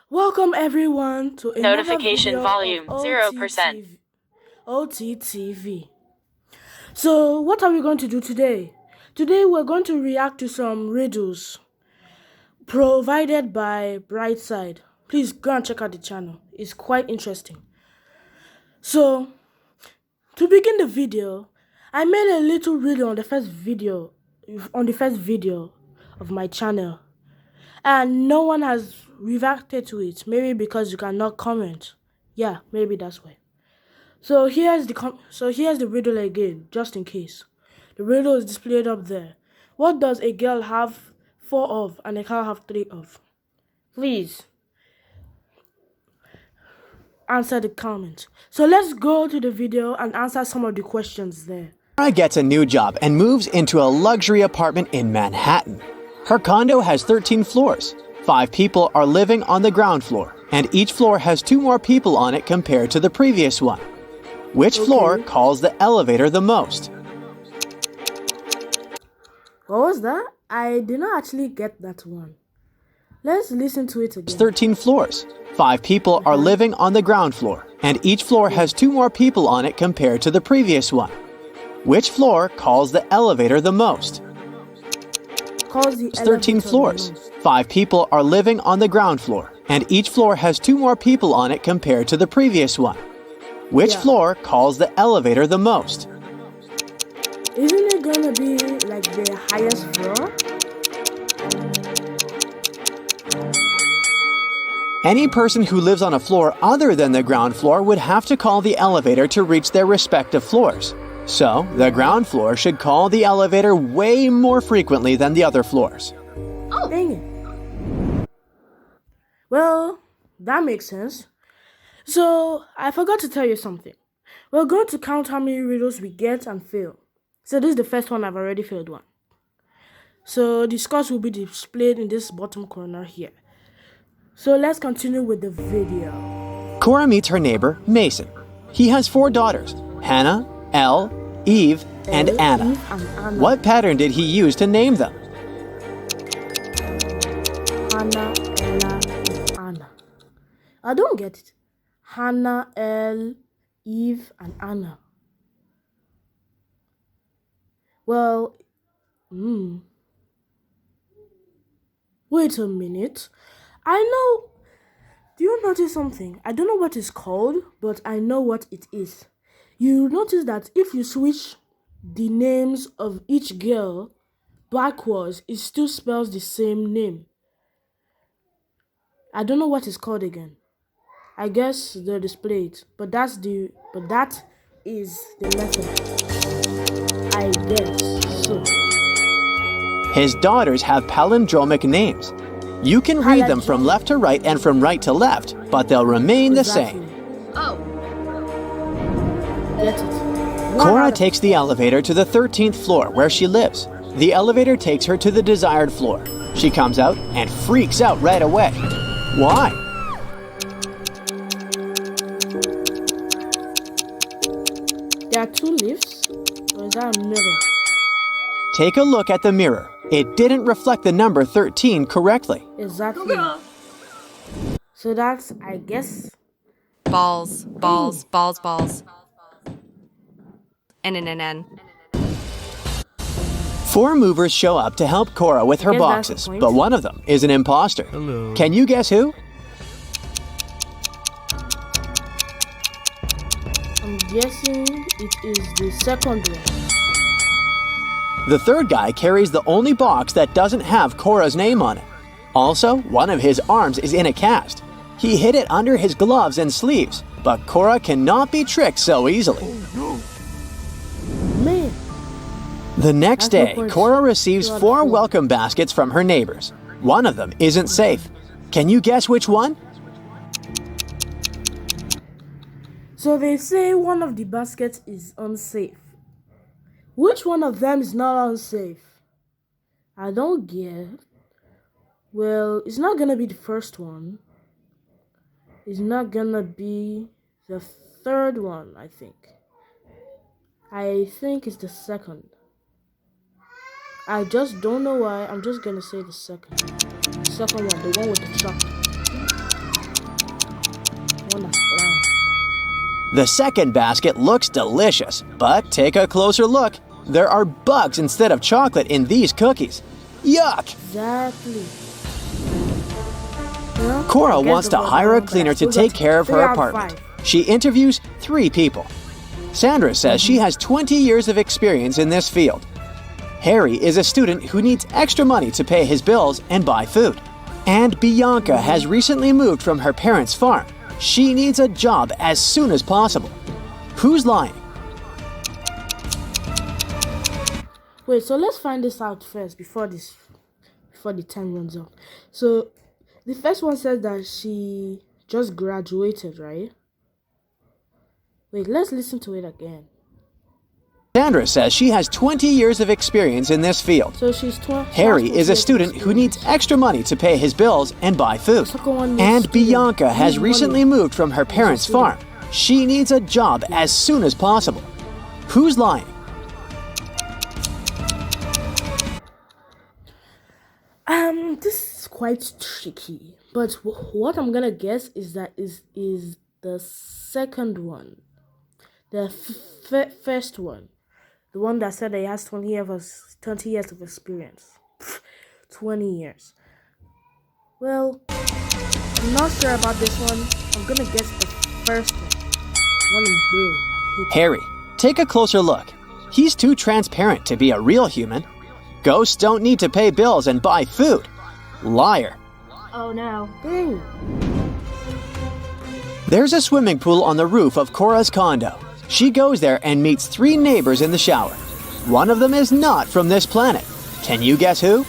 Welcome everyone to another Notification video volume of 0%. OTTV. So what are we going to do today? Today we're going to react to some riddles provided by Brightside. Please go and check out the channel. It's quite interesting. So to begin the video, I made a little riddle on the first video of my channel. And no one has reacted to it. Maybe because you cannot comment. Yeah, maybe that's why. So here's the riddle again, just in case. The riddle is displayed up there. What does a girl have 4 of and a girl have 3 of? Please answer the comment. So let's go to the video and answer some of the questions there. Cora gets a new job and moves into a luxury apartment in Manhattan. Her condo has 13 floors. 5 people are living on the ground floor, and each floor has 2 more people on it compared to the previous one. Which floor calls the elevator the most? What was that? I did not actually get that one. Let's listen to it again. 13 floors. 5 people are living on the ground floor, and each floor has 2 more people on it compared to the previous one. Which floor calls the elevator the most? Calls the 13 floors. 5 people are living on the ground floor, and each floor has 2 more people on it compared to the previous one. Which floor calls the elevator the most? Isn't it gonna be like the highest floor? Any person who lives on a floor other than the ground floor would have to call the elevator to reach their respective floors. So, the ground floor should call the elevator way more frequently than the other floors. Oh, dang it. Well, that makes sense. So, I forgot to tell you something. We're going to count how many riddles we get and fail. So, this is the first one. I've already failed one. So, the scores will be displayed in this bottom corner here. So, let's continue with the video. Cora meets her neighbor, Mason. He has 4 daughters, Hannah, Elle, Eve, and Anna. What pattern did he use to name them? Hannah, Ella, Eve, Anna. I don't get it. Hannah, Elle, Eve, and Anna. Well, wait a minute. I know. Do you notice something? I don't know what it's called, but I know what it is. You notice that if you switch the names of each girl backwards, it still spells the same name. I don't know what it's called again. I guess they'll display it, but that is the method. I guess so. His daughters have palindromic names. You can read them from left to right and from right to left, but they'll remain the same. Oh. Get it. Cora takes the elevator to the 13th floor where she lives. The elevator takes her to the desired floor. She comes out and freaks out right away. Why? There are 2 lifts, or is that a mirror? Take a look at the mirror. It didn't reflect the number 13 correctly. Exactly. So that's, I guess, Balls. N. 4 movers show up to help Cora with her boxes, but one of them is an imposter. Hello. Can you guess who? I'm guessing it is the second one. The third guy carries the only box that doesn't have Cora's name on it. Also, one of his arms is in a cast. He hid it under his gloves and sleeves, but Cora cannot be tricked so easily. Man. The next day, Cora receives 4 welcome baskets from her neighbors. One of them isn't safe. Can you guess which one? So they say one of the baskets is unsafe. Which one of them is not unsafe? I don't get. Well, it's not gonna be the first one. It's not gonna be the third one, I think. I think it's the second. I just don't know why. I'm just gonna say the second. Second one, the one with the chocolate. The second basket looks delicious, but take a closer look. There are bugs instead of chocolate in these cookies. Yuck! Exactly. Well, Cora I guess wants the to one hire a but I cleaner to still take got care of 3 her out of apartment. 5. She interviews 3 people. Sandra says she has 20 years of experience in this field. Harry is a student who needs extra money to pay his bills and buy food. And Bianca has recently moved from her parents' farm. She needs a job as soon as possible. Who's lying? Wait, so let's find this out first before the time runs out. So the first one says that she just graduated, right? Wait, let's listen to it again. Sandra says she has 20 years of experience in this field. So she's 12. Harry is a student who needs extra money to pay his bills and buy food. Second one needs And student. Bianca has Needs recently money. moved from her parents' student. farm. She needs a job as soon as possible. Who's lying? This is quite tricky, but what I'm gonna guess is that is the second one, the first one, the one that said that he has 20 years of experience. 20 years. Well, I'm not sure about this one. I'm gonna guess the first one. One in blue. Harry, take a closer look. He's too transparent to be a real human. Ghosts don't need to pay bills and buy food. Liar. Oh no. Dang. There's a swimming pool on the roof of Cora's condo. She goes there and meets 3 neighbors in the shower. One of them is not from this planet. Can you guess who? I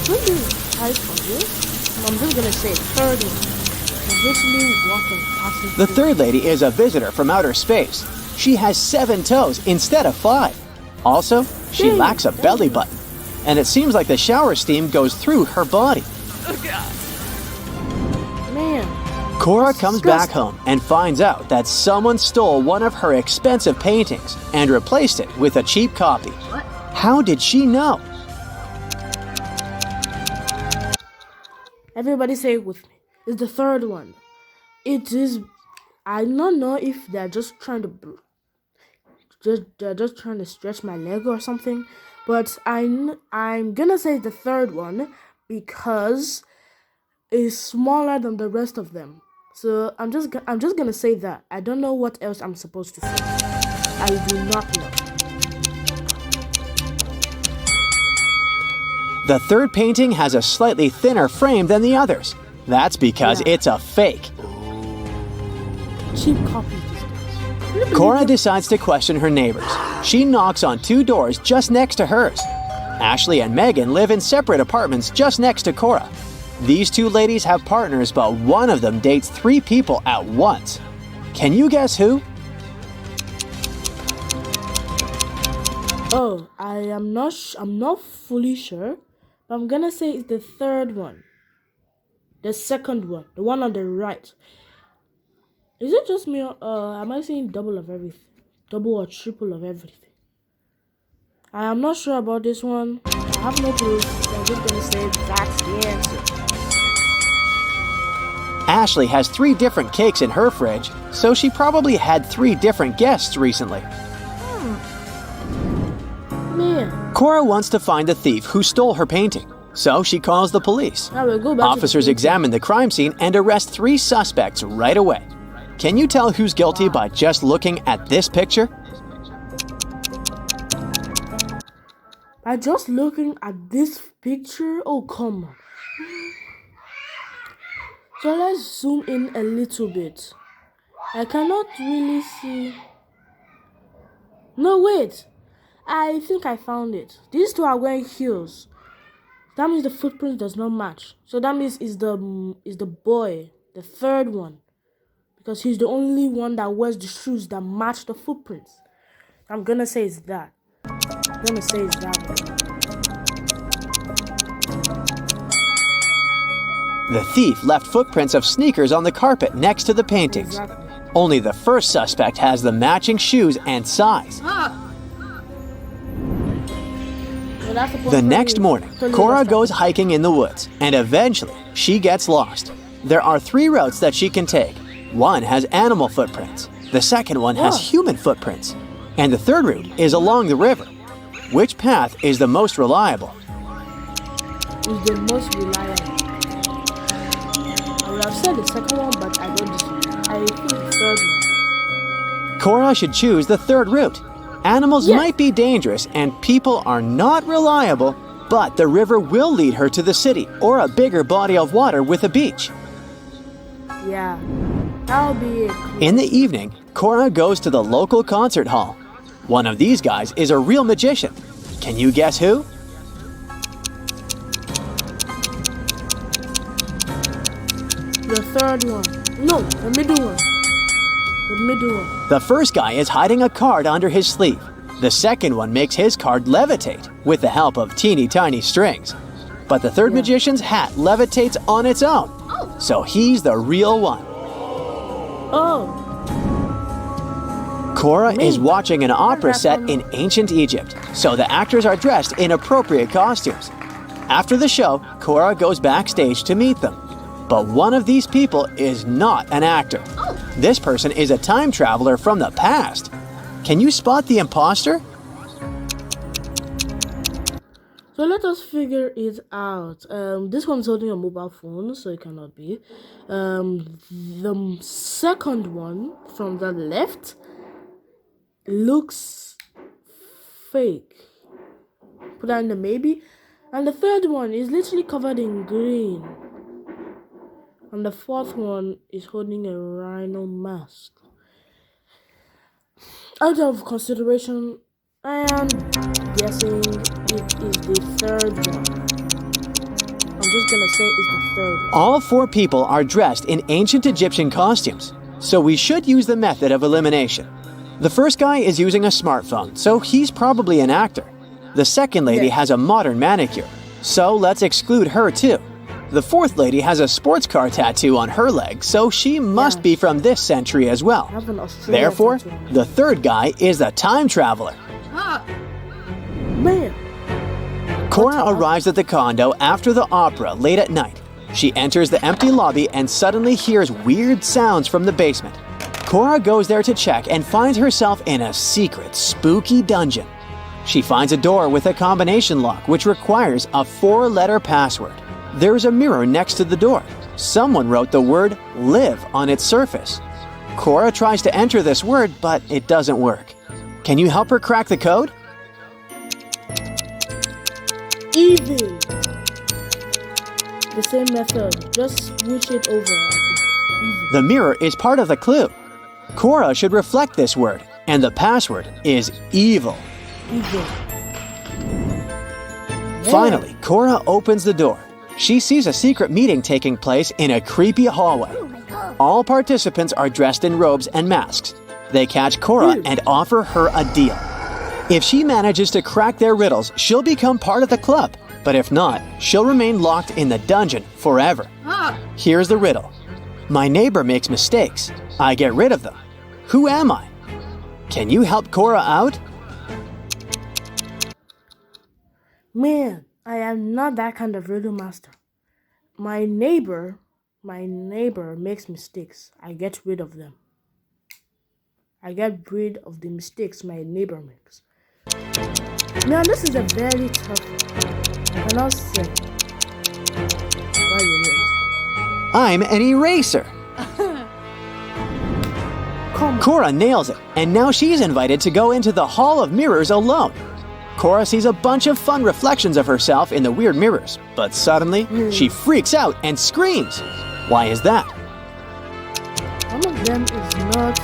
think this is high for this. I'm just gonna say third one. It's literally walking passing The through. third lady is a visitor from outer space. She has 7 toes instead of 5. Also, she Dang, lacks a belly button. And it seems like the shower steam goes through her body. Man. Cora comes Disgusting. back home and finds out that someone stole one of her expensive paintings and replaced it with a cheap copy. How did she know? Everybody say it with me. It's the third one. It is. I don't know if they're just trying to they're just trying to stretch my leg or something, but I'm gonna say the third one because it's smaller than the rest of them. So I'm just gonna say that. I don't know what else I'm supposed to say. I do not know. The third painting has a slightly thinner frame than the others. That's because Yeah. it's a fake. Cheap copies these days. Cora decides to question her neighbors. She knocks on 2 doors just next to hers. Ashley and Megan live in separate apartments just next to Cora. These 2 ladies have partners, but one of them dates 3 people at once. Can you guess who? Oh, I'm not fully sure, but I'm gonna say it's the third one. The second one, the one on the right. Is it just me? Am I saying double of everything? Double or triple of everything? I am not sure about this one. I have no clue. I'm just gonna say that's the answer. Ashley has 3 different cakes in her fridge, so she probably had 3 different guests recently. Man, Cora wants to find the thief who stole her painting, so she calls the police. now we'll go back Officers to the examine the crime scene and arrest 3 suspects right away. Can you tell who's guilty by just looking at this picture? By just looking at this picture, oh come on. So let's zoom in a little bit. I cannot really see. No, wait. I think I found it. These 2 are wearing heels. That means the footprint does not match. So that means is the boy, the third one, because he's the only one that wears the shoes that match the footprints. I'm gonna say it's that. I'm gonna say it's that one. The thief left footprints of sneakers on the carpet next to the paintings. Exactly. Only the first suspect has the matching shoes and size. So that's The next morning, Cora goes hiking in the woods, and eventually she gets lost. There are 3 routes that she can take. One has animal footprints. The second one has human footprints. And the third route is along the river. Which path is the most reliable? Is the most reliable. I would have said the second one, but I don't disagree. I think the third one. Cora should choose the third route. Animals might be dangerous and people are not reliable, but the river will lead her to the city or a bigger body of water with a beach. Yeah, that'll be it. In the evening, Cora goes to the local concert hall. One of these guys is a real magician. Can you guess who? The third one. No, the middle one. The middle one. The first guy is hiding a card under his sleeve. The second one makes his card levitate with the help of teeny tiny strings. But the third magician's hat levitates on its own. So he's the real one. Oh. Cora is watching an opera set in ancient Egypt, so the actors are dressed in appropriate costumes. After the show, Cora goes backstage to meet them. But one of these people is not an actor. This person is a time traveler from the past. Can you spot the imposter? So let us figure it out. This one's holding a mobile phone, so it cannot be. The second one from the left looks fake. Put that in the maybe. And the third one is literally covered in green. And the fourth one is holding a rhino mask. Out of consideration, I am guessing it is the third one. I'm just gonna say it's the third one. All 4 people are dressed in ancient Egyptian costumes, so we should use the method of elimination. The first guy is using a smartphone, so he's probably an actor. The second lady has a modern manicure, so let's exclude her too. The fourth lady has a sports car tattoo on her leg, so she must be from this century as well. Therefore, the third guy is the time traveler. Man. Cora arrives at the condo after the opera late at night. She enters the empty lobby and suddenly hears weird sounds from the basement. Cora goes there to check and finds herself in a secret, spooky dungeon. She finds a door with a combination lock which requires a 4-letter password. There is a mirror next to the door. Someone wrote the word "live" on its surface. Cora tries to enter this word, but it doesn't work. Can you help her crack the code? Even. The same method, just switch it over. The mirror is part of the clue. Cora should reflect this word, and the password is evil. Evil. Finally, Cora opens the door. She sees a secret meeting taking place in a creepy hallway. All participants are dressed in robes and masks. They catch Cora and offer her a deal. If she manages to crack their riddles, she'll become part of the club. But if not, she'll remain locked in the dungeon forever. Here's the riddle. My neighbor makes mistakes. I get rid of them. Who am I? Can you help Cora out? Man, I am not that kind of riddle master. My neighbor makes mistakes. I get rid of them. I get rid of the mistakes my neighbor makes. Now this is a very tough one. I cannot say what it is. I'm an eraser. Cora nails it, and now she's invited to go into the Hall of Mirrors alone. Cora sees a bunch of fun reflections of herself in the weird mirrors, but suddenly she freaks out and screams. Why is that? One of them is not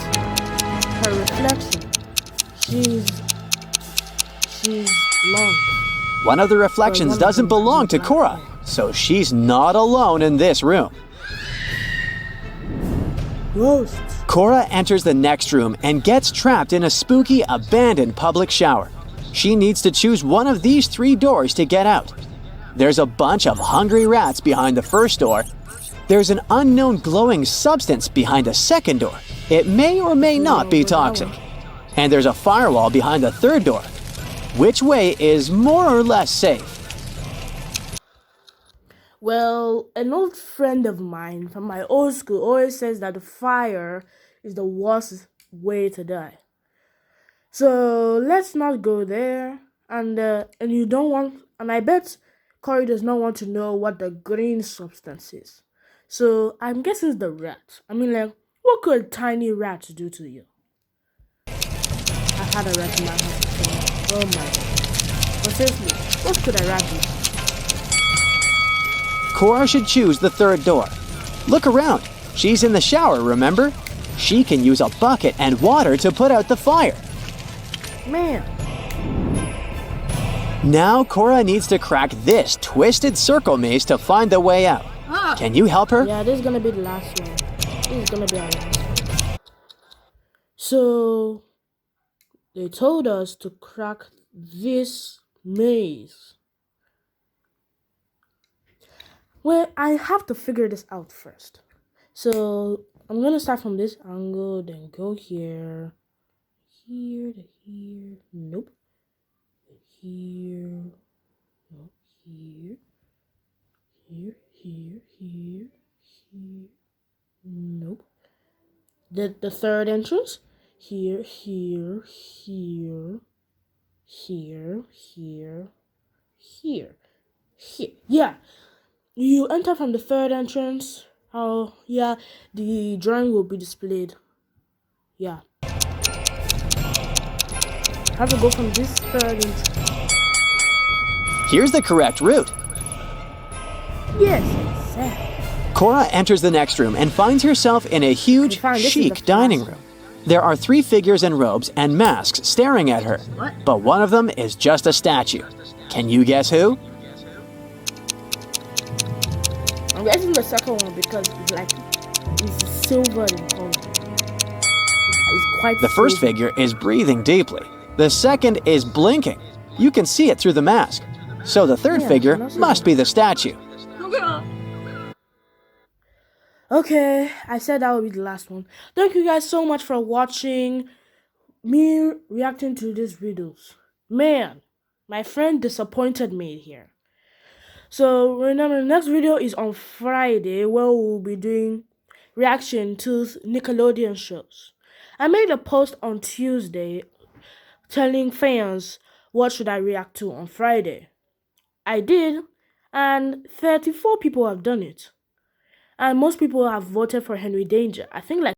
her reflection. She's blonde. One of the reflections doesn't belong to Cora, so she's not alone in this room. Ghosts. Cora enters the next room and gets trapped in a spooky, abandoned public shower. She needs to choose one of these 3 doors to get out. There's a bunch of hungry rats behind the first door. There's an unknown glowing substance behind the second door. It may or may not be toxic. And there's a firewall behind the third door. Which way is more or less safe? Well, an old friend of mine from my old school always says that the fire is the worst way to die. So let's not go there. And you don't want, and I bet Corey does not want to know what the green substance is. So I'm guessing it's the rat. I mean, like, what could a tiny rat do to you? I've had a rat in my house before. Oh my god. But seriously, what could a rat do? Cora should choose the third door. Look around. She's in the shower, remember? She can use a bucket and water to put out the fire. Man. Now Cora needs to crack this twisted circle maze to find the way out. Can you help her? Yeah, this is gonna be the last one. This is gonna be our last one. So they told us to crack this maze. Well, I have to figure this out first. So I'm gonna start from this angle, then go here, here to here. Nope. Here, no, here, here, here, here, here. Nope. The third entrance. Here, here, here, here, here, here, here. Yeah. You enter from the third entrance. Oh, yeah. The drawing will be displayed. Yeah. Have to go from this third entrance. Here's the correct route. Yes, exactly. Cora enters the next room and finds herself in a huge, Fine, this is chic the dining last room. There are 3 figures in robes and masks staring at her, but one of them is just a statue. Can you guess who? I'm guessing the second one because it's silver in color. It's quite The first silver. figure is breathing deeply. The second is blinking. You can see it through the mask. So the third Yeah, figure I can also must see be the statue. Okay, I said that would be the last one. Thank you guys so much for watching me reacting to these riddles. Man, my friend disappointed me here. So remember, the next video is on Friday where we'll be doing reaction to Nickelodeon shows. I made a post on Tuesday telling fans what should I react to on Friday. I did, and 34 people have done it. And most people have voted for Henry Danger. I think like